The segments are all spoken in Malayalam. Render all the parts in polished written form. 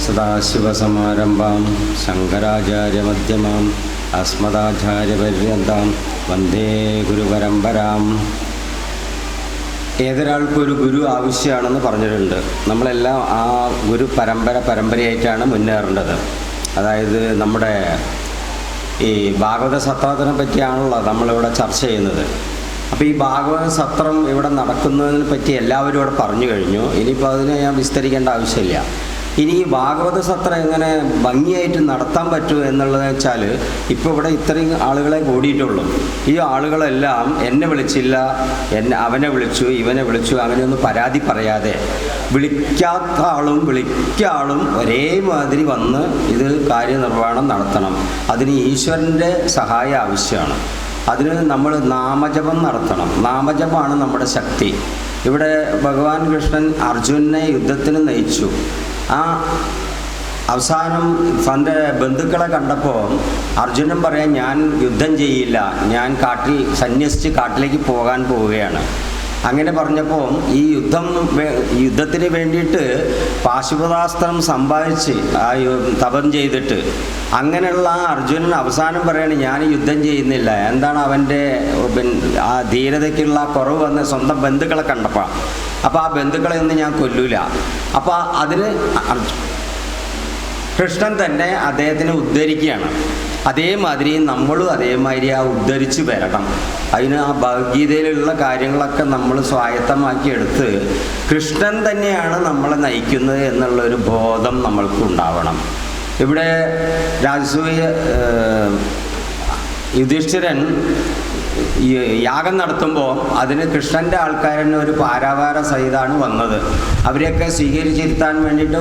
സദാശിവസമാരംഭാം ശങ്കരാചാര്യമധ്യമാം അസ്മദാചാര്യപര്യന്താം വന്ദേ ഗുരുപരമ്പരാം. ഏതൊരാൾക്കൊരു ഗുരു ആവശ്യമാണെന്ന് പറഞ്ഞിട്ടുണ്ട്. നമ്മളെല്ലാം ആ ഗുരു പരമ്പരയായിട്ടാണ് മുന്നേറേണ്ടത്. അതായത് നമ്മുടെ ഈ ഭാഗവത സത്രത്തിനെ പറ്റിയാണല്ലോ നമ്മളിവിടെ ചർച്ച ചെയ്യുന്നത്. അപ്പോൾ ഈ ഭാഗവത സത്രം ഇവിടെ നടക്കുന്നതിനെ പറ്റി എല്ലാവരും ഇവിടെ പറഞ്ഞു കഴിഞ്ഞു. ഇനിയിപ്പോൾ അതിനെ ഞാൻ വിസ്തരിക്കേണ്ട ആവശ്യമില്ല. ഇനി ഈ ഭാഗവത സത്രം എങ്ങനെ ഭംഗിയായിട്ട് നടത്താൻ പറ്റുമോ എന്നുള്ളത് വെച്ചാൽ, ഇപ്പോൾ ഇവിടെ ഇത്രയും ആളുകളെ കൂടിയിട്ടുള്ളൂ. ഈ ആളുകളെല്ലാം എന്നെ വിളിച്ചില്ല, അവനെ വിളിച്ചു, ഇവനെ വിളിച്ചു, അങ്ങനെയൊന്നും പരാതി പറയാതെ വിളിക്കാത്ത ആളും വിളിക്ക ആളും ഒരേമാതിരി വന്ന് ഇത് കാര്യനിർവഹണം നടത്തണം. അതിന് ഈശ്വരൻ്റെ സഹായം ആവശ്യമാണ്. അതിന് നമ്മൾ നാമജപം നടത്തണം. നാമജപമാണ് നമ്മുടെ ശക്തി. ഇവിടെ ഭഗവാൻ കൃഷ്ണൻ അർജുനനെ യുദ്ധത്തിന് നയിച്ചു. ആ അവസാനം തൻ്റെ ബന്ധുക്കളെ കണ്ടപ്പോൾ അർജുനൻ പറയാൻ, ഞാൻ യുദ്ധം ചെയ്യില്ല, ഞാൻ സന്യസിച്ച് കാട്ടിലേക്ക് പോകാൻ പോവുകയാണ്. അങ്ങനെ പറഞ്ഞപ്പോൾ ഈ യുദ്ധത്തിന് വേണ്ടിയിട്ട് പാശുപതാസ്ത്രം സമ്പാദിച്ച് തപം ചെയ്തിട്ട് അങ്ങനെയുള്ള അർജുനൻ അവസാനം പറയാണ്, ഞാൻ യുദ്ധം ചെയ്യുന്നില്ല. എന്താണ് അവൻ്റെ ആ ധീരതയ്ക്കുള്ള കുറവ് വന്ന് സ്വന്തം ബന്ധുക്കളെ കണ്ടപ്പോൾ. അപ്പോൾ ആ ബന്ധുക്കളെ ഒന്നും ഞാൻ കൊല്ലൂല. അപ്പോൾ അതിന് കൃഷ്ണൻ തന്നെ അദ്ദേഹത്തിനെ ഉദ്ധരിക്കുകയാണ്. അതേമാതിരി നമ്മളും അതേമാതിരി ആ ഉദ്ധരിച്ച് വരണം. അതിന് ആ ഭഗവത്ഗീതയിലുള്ള കാര്യങ്ങളൊക്കെ നമ്മൾ സ്വായത്തമാക്കിയെടുത്ത് കൃഷ്ണൻ തന്നെയാണ് നമ്മളെ നയിക്കുന്നത് എന്നുള്ളൊരു ബോധം നമ്മൾക്ക് ഉണ്ടാവണം. ഇവിടെ രാജസൂയ യുധിഷ്ഠിരൻ യാഗം നടത്തുമ്പോൾ അതിന് കൃഷ്ണൻ്റെ ആൾക്കാരന് ഒരു പാരാവാര സഹിതമാണ് വന്നത്. അവരെയൊക്കെ സ്വീകരിച്ചിരുത്താൻ വേണ്ടിയിട്ട്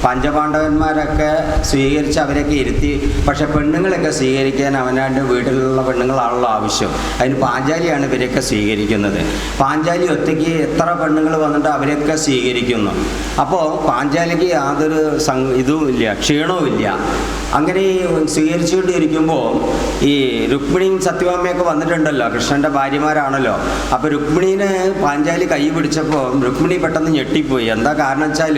പഞ്ചപാണ്ഡവന്മാരൊക്കെ സ്വീകരിച്ച് അവരൊക്കെ ഇരുത്തി. പക്ഷെ പെണ്ണുങ്ങളൊക്കെ സ്വീകരിക്കാൻ അവനാണ്ട് വീട്ടിലുള്ള പെണ്ണുങ്ങളാണല്ലോ ആവശ്യം. അതിന് പാഞ്ചാലിയാണ് ഇവരെയൊക്കെ സ്വീകരിക്കുന്നത്. പാഞ്ചാലി ഒറ്റയ്ക്ക് എത്ര പെണ്ണുങ്ങൾ വന്നിട്ട് അവരെയൊക്കെ സ്വീകരിക്കുന്നു. അപ്പോൾ പാഞ്ചാലിക്ക് യാതൊരു ഇതുമില്ല, ക്ഷീണവുമില്ല. അങ്ങനെ സ്വീകരിച്ചുകൊണ്ടിരിക്കുമ്പോൾ ഈ രുക്മിണിയും സത്യഭാമയൊക്കെ വന്നിട്ടുണ്ടല്ലോ, കൃഷ്ണൻ്റെ ഭാര്യമാരാണല്ലോ. അപ്പോൾ രുക്മിണീനെ പാഞ്ചാലി കൈ പിടിച്ചപ്പോൾ രുക്മിണി പെട്ടെന്ന് ഞെട്ടിപ്പോയി. എന്താ കാരണം വെച്ചാൽ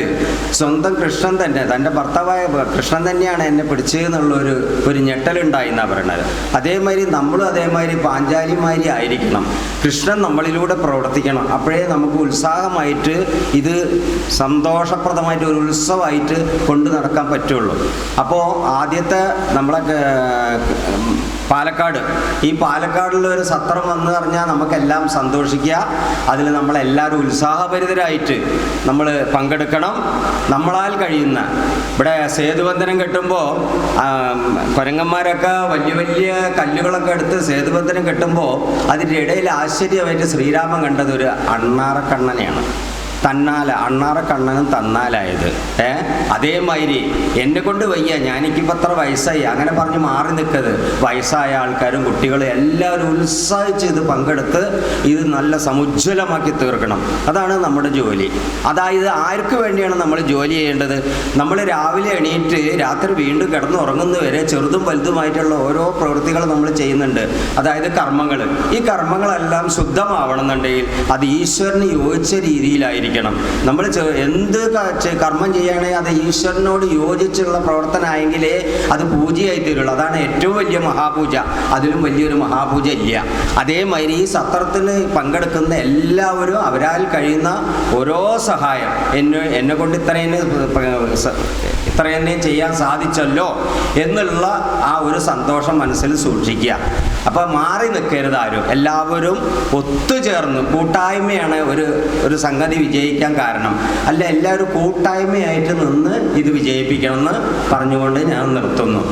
സ്വന്തം കൃഷ്ണൻ തന്നെ, തൻ്റെ ഭർത്താവായ കൃഷ്ണൻ തന്നെയാണ് എന്നെ പിടിച്ചതെന്നുള്ളൊരു ഞെട്ടലുണ്ടായി എന്നാണ് പറയണത്. അതേമാതിരി നമ്മളും അതേമാതിരി പാഞ്ചാലിമാരി ആയിരിക്കണം. കൃഷ്ണൻ നമ്മളിലൂടെ പ്രവർത്തിക്കണം. അപ്പോഴേ നമുക്ക് ഉത്സാഹമായിട്ട് ഇത് സന്തോഷപ്രദമായിട്ട് ഒരു ഉത്സവമായിട്ട് കൊണ്ടു നടക്കാൻ പറ്റുള്ളൂ. അപ്പോൾ ആദ്യത്തെ നമ്മളെ പാലക്കാട്, ഈ പാലക്കാടുള്ള ഒരു സത്രം വന്നു പറഞ്ഞാൽ നമുക്കെല്ലാം സന്തോഷിക്കുക. അതിൽ നമ്മളെല്ലാവരും ഉത്സാഹഭരിതരായിട്ട് നമ്മൾ പങ്കെടുക്കണം. നമ്മളാൽ കഴിയുന്ന, ഇവിടെ സേതുബന്ധനം കെട്ടുമ്പോൾ കുരങ്ങന്മാരൊക്കെ വലിയ വലിയ കല്ലുകളൊക്കെ എടുത്ത് സേതുബന്ധനം കെട്ടുമ്പോൾ അതിൻ്റെ ഇടയിൽ ആശ്ചര്യമായിട്ട് ശ്രീരാമൻ കണ്ടത് ഒരു അണ്ണാറക്കണ്ണനെയാണ്. അണ്ണാറക്കണ്ണനും തന്നാലായത്. അതേമാതിരി എന്നെ കൊണ്ട് വയ്യ, ഞാനിക്കിപ്പോൾ അത്ര വയസ്സായി, അങ്ങനെ പറഞ്ഞ് മാറി നിൽക്കരുത്. വയസ്സായ ആൾക്കാരും കുട്ടികളും എല്ലാവരും ഉത്സാഹിച്ച് ഇത് പങ്കെടുത്ത് ഇത് നല്ല സമുജ്വലമാക്കി തീർക്കണം. അതാണ് നമ്മുടെ ജോലി. അതായത് ആർക്ക് വേണ്ടിയാണ് നമ്മൾ ജോലി ചെയ്യേണ്ടത്? നമ്മൾ രാവിലെ എണീറ്റ് രാത്രി വീണ്ടും കിടന്നുറങ്ങുന്നവരെ ചെറുതും വലുതുമായിട്ടുള്ള ഓരോ പ്രവൃത്തികൾ നമ്മൾ ചെയ്യുന്നുണ്ട്. അതായത് കർമ്മങ്ങൾ. ഈ കർമ്മങ്ങളെല്ലാം ശുദ്ധമാവണമെന്നുണ്ടെങ്കിൽ അത് ഈശ്വരന് യോജിച്ച രീതിയിലായിരിക്കും. നമ്മൾ എന്ത് കർമ്മം ചെയ്യുകയാണെങ്കിൽ അത് ഈശ്വരനോട് യോജിച്ചുള്ള പ്രവർത്തനമായെങ്കിലേ അത് പൂജയായി തീരുള്ളൂ. അതാണ് ഏറ്റവും വലിയ മഹാപൂജ. അതിലും വലിയൊരു മഹാപൂജ ഇല്ല. അതേമാതിരി ഈ സത്രത്തിന് പങ്കെടുക്കുന്ന എല്ലാവരും അവരാൽ കഴിയുന്ന ഓരോ സഹായം, എന്നെ കൊണ്ട് ഇത്രയെന്നെ ചെയ്യാൻ സാധിച്ചല്ലോ എന്നുള്ള ആ ഒരു സന്തോഷം മനസ്സിൽ സൂക്ഷിക്കുക. അപ്പോൾ മാറി നിൽക്കരുത് ആരും. എല്ലാവരും ഒത്തുചേർന്ന്, കൂട്ടായ്മയാണ് ഒരു സംഗതി വിജയിക്കാൻ കാരണം. അല്ല, എല്ലാവരും കൂട്ടായ്മയായിട്ട് നിന്ന് ഇത് വിജയിപ്പിക്കണമെന്ന് പറഞ്ഞുകൊണ്ട് ഞാൻ നിർത്തുന്നു.